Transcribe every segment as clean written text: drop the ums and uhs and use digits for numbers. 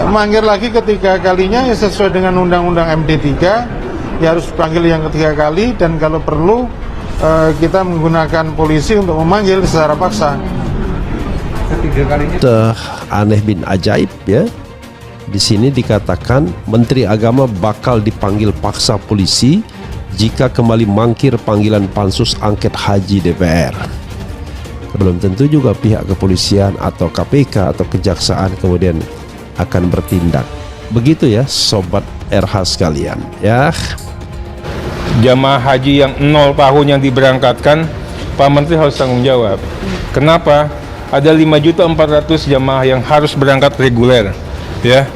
Memanggil lagi ketiga kalinya ya sesuai dengan Undang-Undang MD3, ya harus panggil yang ketiga kali, dan kalau perlu kita menggunakan polisi untuk memanggil secara paksa. Ketiga kalinya Aneh bin ajaib ya. Di sini dikatakan Menteri Agama bakal dipanggil paksa polisi jika kembali mangkir panggilan pansus angket haji DPR. Belum tentu juga pihak kepolisian atau KPK atau kejaksaan kemudian akan bertindak. Begitu ya sobat RH sekalian ya. Jamaah haji yang 0 tahun yang diberangkatkan, Pak Menteri harus tanggung jawab. Kenapa? Ada 5.400.000 jamaah yang harus berangkat reguler, ya.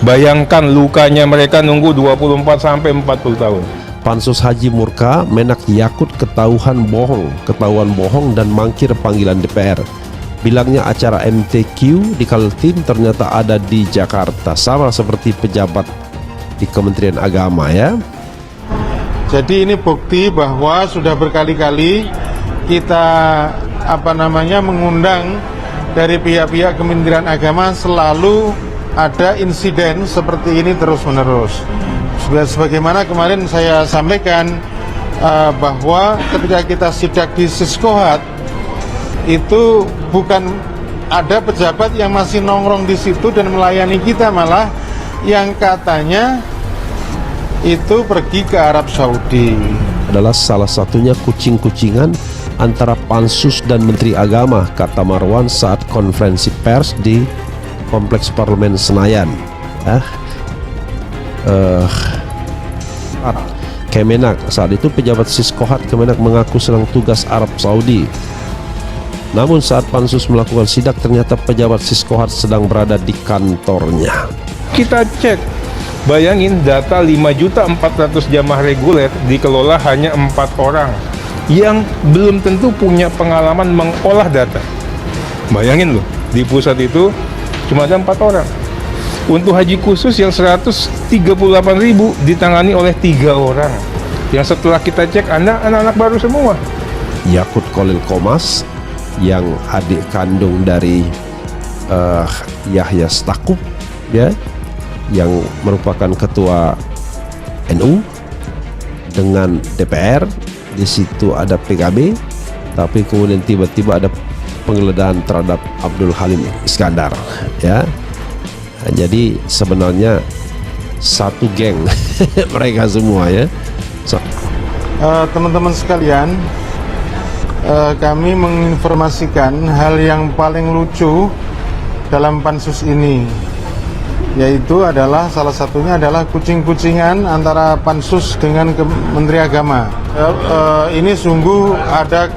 Bayangkan lukanya mereka nunggu 24 sampai 40 tahun. Pansus Haji murka, Menak Yakut ketahuan bohong dan mangkir panggilan DPR. Bilangnya acara MTQ di Kaltim ternyata ada di Jakarta, sama seperti pejabat di Kementerian Agama ya. Jadi ini bukti bahwa sudah berkali-kali kita mengundang dari pihak-pihak Kementerian Agama, selalu ada insiden seperti ini terus-menerus. Sebagaimana kemarin saya sampaikan bahwa ketika kita sidak di Siskohat itu bukan ada pejabat yang masih nongkrong di situ dan melayani kita, malah yang katanya itu pergi ke Arab Saudi. Adalah salah satunya kucing-kucingan antara Pansus dan Menteri Agama, kata Marwan saat konferensi pers di Kompleks Parlemen Senayan. Kemenak saat itu pejabat Siskohat Kemenak mengaku sedang tugas Arab Saudi. Namun saat Pansus melakukan sidak ternyata pejabat Siskohat sedang berada di kantornya. Kita cek, bayangin data 5.400.000 jamaah reguler dikelola hanya 4 orang yang belum tentu punya pengalaman mengolah data. Bayangin loh, di pusat itu cuma ada 4 orang. Untuk haji khusus yang 138.000 ditangani oleh 3 orang. Yang setelah kita cek anak-anak baru semua. Yakut Kolil Komas yang adik kandung dari Yahya Stakuf ya, yang merupakan ketua NU dengan DPR, di situ ada PKB, tapi kemudian tiba-tiba ada penggeledahan terhadap Abdul Halim Iskandar ya. Jadi sebenarnya satu geng mereka semua ya. Teman-teman sekalian, kami menginformasikan hal yang paling lucu dalam pansus ini, yaitu adalah salah satunya adalah kucing-kucingan antara pansus dengan Menteri Agama. Ini sungguh ada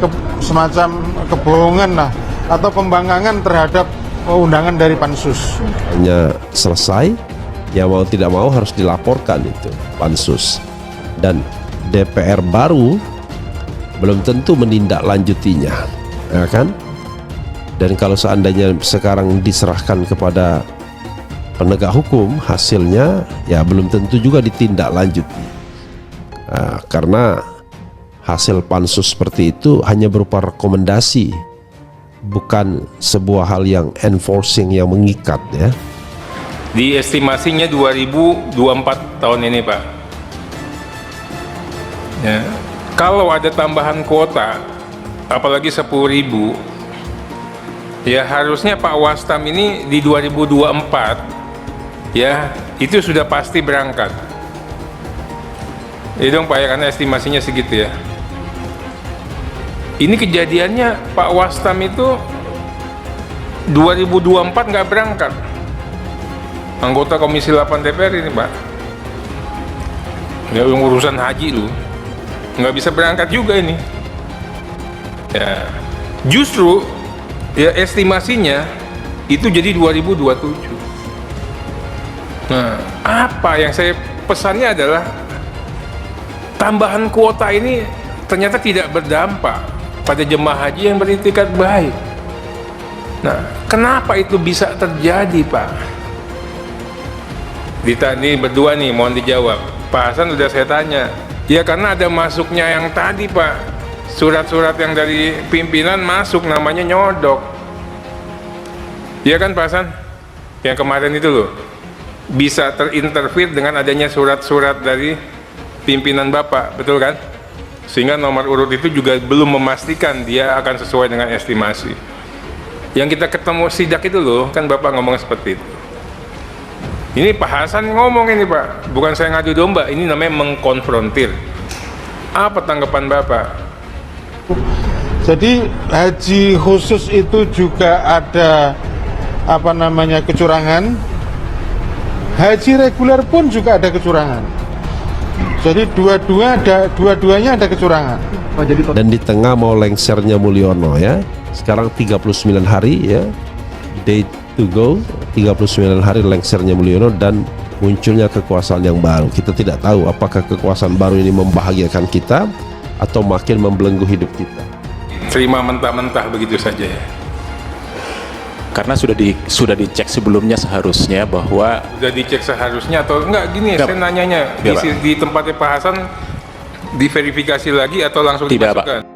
semacam kebohongan lah, atau pembangkangan terhadap undangan dari pansus. Hanya selesai, ya mau tidak mau harus dilaporkan itu pansus, dan DPR baru belum tentu menindaklanjutinya, ya kan? Dan kalau seandainya sekarang diserahkan kepada penegak hukum, hasilnya ya belum tentu juga ditindaklanjuti, karena hasil pansus seperti itu hanya berupa rekomendasi, bukan sebuah hal yang enforcing, yang mengikat ya. Di estimasinya 2024 tahun ini, Pak. Ya. Kalau ada tambahan kuota, apalagi 10.000, ya harusnya Pak Wastam ini di 2024 ya itu sudah pasti berangkat. Itu dong Pak ya, karena estimasinya segitu ya. Ini kejadiannya Pak Wastam itu 2024 nggak berangkat. Anggota Komisi 8 DPR ini Pak. Ya urusan haji lu. Nggak bisa berangkat juga ini. Ya, justru ya estimasinya itu jadi 2027. Nah, apa yang saya pesannya adalah tambahan kuota ini ternyata tidak berdampak pada jemaah haji yang beritikat baik. Nah, kenapa itu bisa terjadi, Pak? Ditanya berdua nih, mohon dijawab. Pak Hasan udah saya tanya. Ya karena ada masuknya yang tadi, Pak. Surat-surat yang dari pimpinan masuk namanya nyodok. Iya kan Pak Hasan? Yang kemarin itu loh. bisa terinterfere dengan adanya surat-surat dari pimpinan Bapak, betul kan? Sehingga nomor urut itu juga belum memastikan dia akan sesuai dengan estimasi. Yang kita ketemu sidak itu loh, kan Bapak ngomong seperti itu. Ini Pak Hasan ngomong ini Pak, bukan saya ngadu domba, ini namanya mengkonfrontir. Apa tanggapan Bapak? Jadi haji khusus itu juga ada apa namanya kecurangan. Haji reguler pun juga ada kecurangan. Jadi dua-duanya ada kecurangan. Oh, jadi Dan di tengah mau lengsernya Mulyono ya, sekarang 39 hari ya, day to go, 39 hari lengsernya Mulyono dan munculnya kekuasaan yang baru. Kita tidak tahu apakah kekuasaan baru ini membahagiakan kita atau makin membelenggu hidup kita. Terima mentah-mentah begitu saja ya. Karena sudah dicek sebelumnya seharusnya bahwa Sudah dicek seharusnya atau enggak gini, Enggak, saya nanyanya Iya, Pak. di tempatnya Pak Hasan diverifikasi lagi atau langsung Tidak, Pak. dimasukkan?